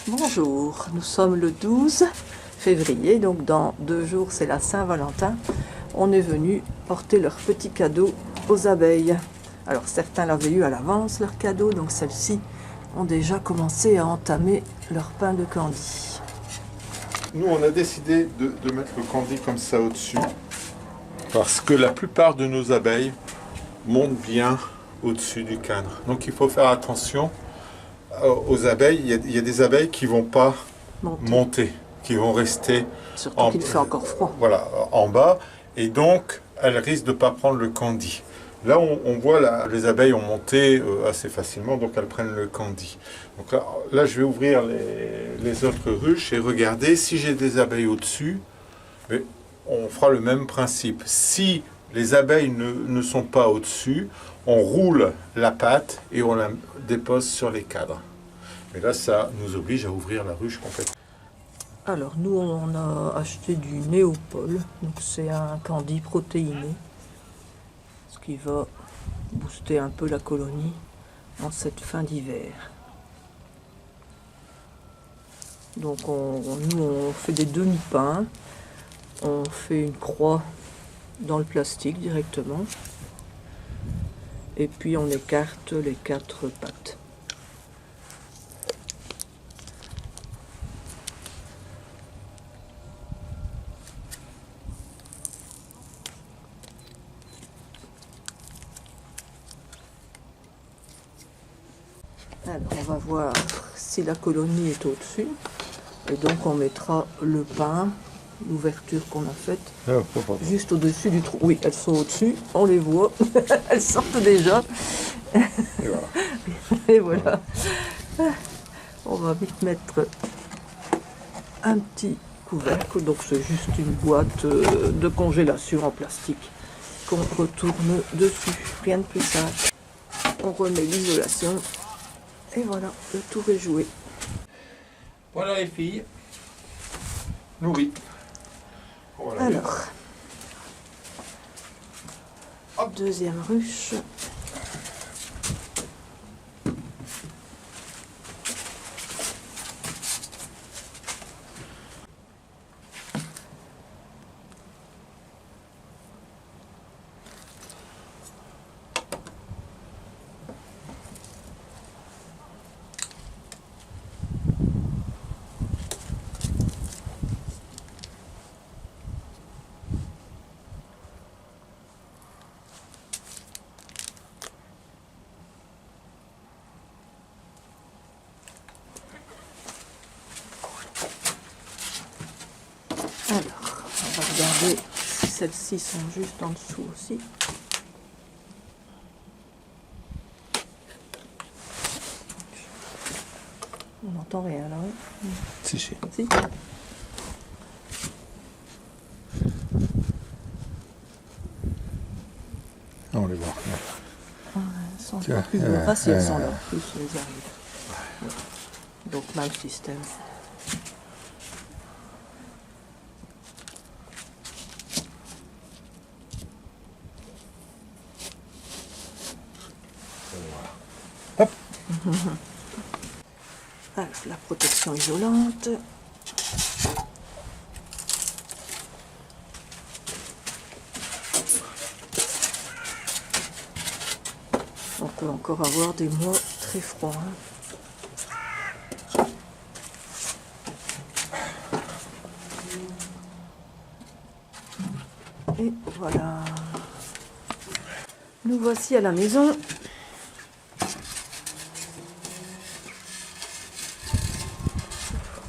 Bonjour, nous sommes le 12 février, donc dans 2 jours c'est la Saint-Valentin. On est venu porter leurs petits cadeaux aux abeilles. Alors certains l'avaient eu à l'avance, leurs cadeaux, donc celles-ci ont déjà commencé à entamer leur pain de candy. Nous on a décidé de mettre le candy comme ça au-dessus, parce que la plupart de nos abeilles montent bien au-dessus du cadre. Donc il faut faire attention aux abeilles. Il y a des abeilles qui ne vont pas monter, qui vont rester surtout qu'il fait encore froid. Voilà, en bas, et donc elles risquent de ne pas prendre le candy. Là, on voit les abeilles ont monté assez facilement, donc elles prennent le candy. Donc là je vais ouvrir les autres ruches et regarder si j'ai des abeilles au-dessus. Mais on fera le même principe. Si les abeilles ne sont pas au-dessus, on roule la pâte et on la dépose sur les cadres. Mais là, ça nous oblige à ouvrir la ruche complètement. Alors, nous, on a acheté du Néopol. Donc, c'est un candy protéiné. Ce qui va booster un peu la colonie en cette fin d'hiver. Donc, nous, on fait des demi-pains. On fait une croix dans le plastique directement. Et puis, on écarte les 4 pattes. Alors, on va voir si la colonie est au-dessus. Et donc, on mettra le pain, l'ouverture qu'on a faite, juste au-dessus du trou. Oui, elles sont au-dessus, on les voit, elles sortent déjà. Et voilà. Et voilà. On va vite mettre un petit couvercle. Donc, c'est juste une boîte de congélation en plastique qu'on retourne dessus. Rien de plus simple. On remet l'isolation. Et voilà, le tour est joué. Voilà les filles. Nourries. Voilà. Alors, deuxième ruche. Alors, on va regarder si celles-ci sont juste en dessous aussi. On n'entend rien là, hein? Si. Si. On les voit. Elles sont un peu plus loin. Ah si, elles sont là, plus elles arrivent. Ouais. Donc, même système. Hop. Alors, la protection isolante. On peut encore avoir des mois très froids. Hein. Et voilà. Nous voici à la maison.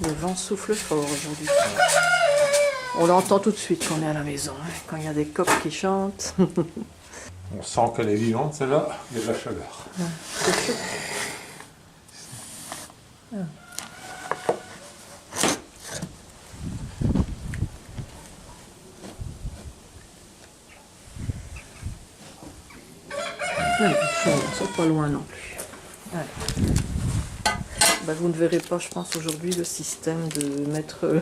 Le vent souffle fort aujourd'hui. On l'entend tout de suite quand on est à la maison, hein, quand il y a des coqs qui chantent. On sent qu'elle est vivante, celle-là. Il y a de la chaleur. C'est chaud. Ah. Non, ils sont pas loin non plus. Allez. Ben, vous ne verrez pas, je pense, aujourd'hui le système de mettre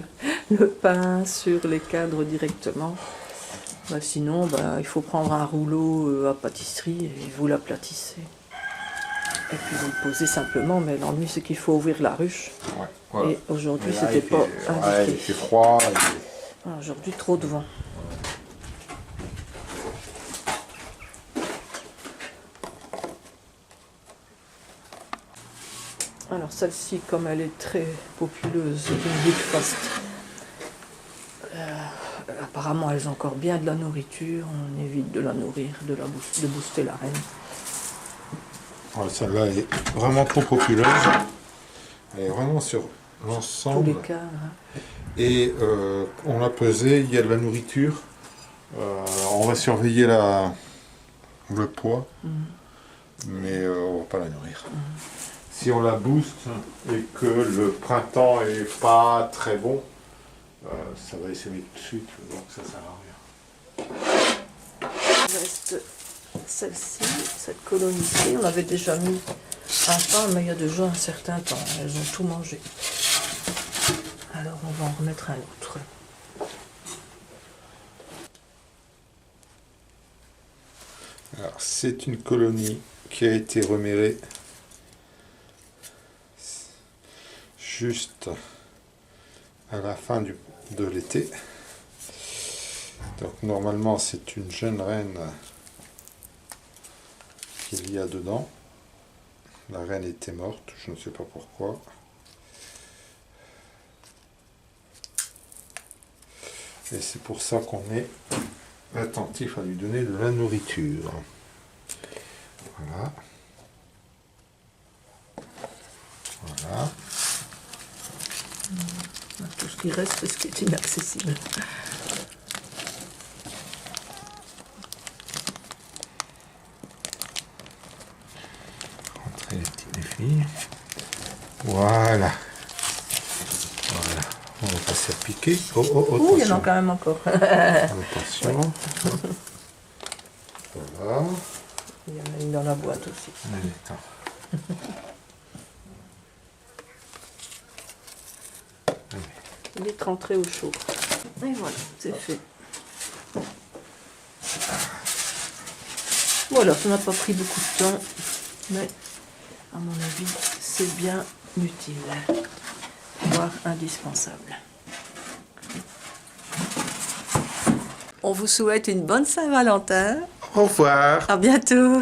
le pain sur les cadres directement. Ben, sinon, il faut prendre un rouleau à pâtisserie et vous l'aplatissez. Et puis vous le posez simplement, mais l'ennui c'est qu'il faut ouvrir la ruche. Ouais, voilà. Et aujourd'hui Mais là, c'était pas il indiqué. fait froid. Aujourd'hui trop de vent. Alors celle-ci, comme elle est très populeuse, une Big Fast, apparemment elles ont encore bien de la nourriture, on évite de la nourrir, de booster la reine. Voilà, celle-là est vraiment trop populeuse. Elle est vraiment sur Tous l'ensemble. les cas, hein. Et on l'a pesé, il y a de la nourriture. On va surveiller le poids, mais on va pas la nourrir. Si on la booste et que le printemps est pas très bon, ça va essaimer tout de suite, donc ça sert à rien. Il reste celle-ci, cette colonie-ci, on avait déjà mis un pain, mais il y a déjà un certain temps, elles ont tout mangé. Alors on va en remettre un autre. Alors, c'est une colonie qui a été remérée juste à la fin de l'été. Donc normalement c'est une jeune reine qu'il y a dedans. La reine était morte, je ne sais pas pourquoi. Et c'est pour ça qu'on est attentif à lui donner de la nourriture. Voilà. Voilà. Tout ce qui reste, c'est ce qui est inaccessible. Rentrer les filles. Voilà. Voilà. On va passer à piquer. Oh, oh, oh, Ouh, il y en a attention. quand même encore. Attention. Voilà. Il y en a une dans la boîte aussi. Allez, attends. Vite rentrer au chaud. Et voilà, c'est fait. Voilà, ça n'a pas pris beaucoup de temps, mais à mon avis, c'est bien utile, voire indispensable. On vous souhaite une bonne Saint-Valentin. Au revoir. À bientôt.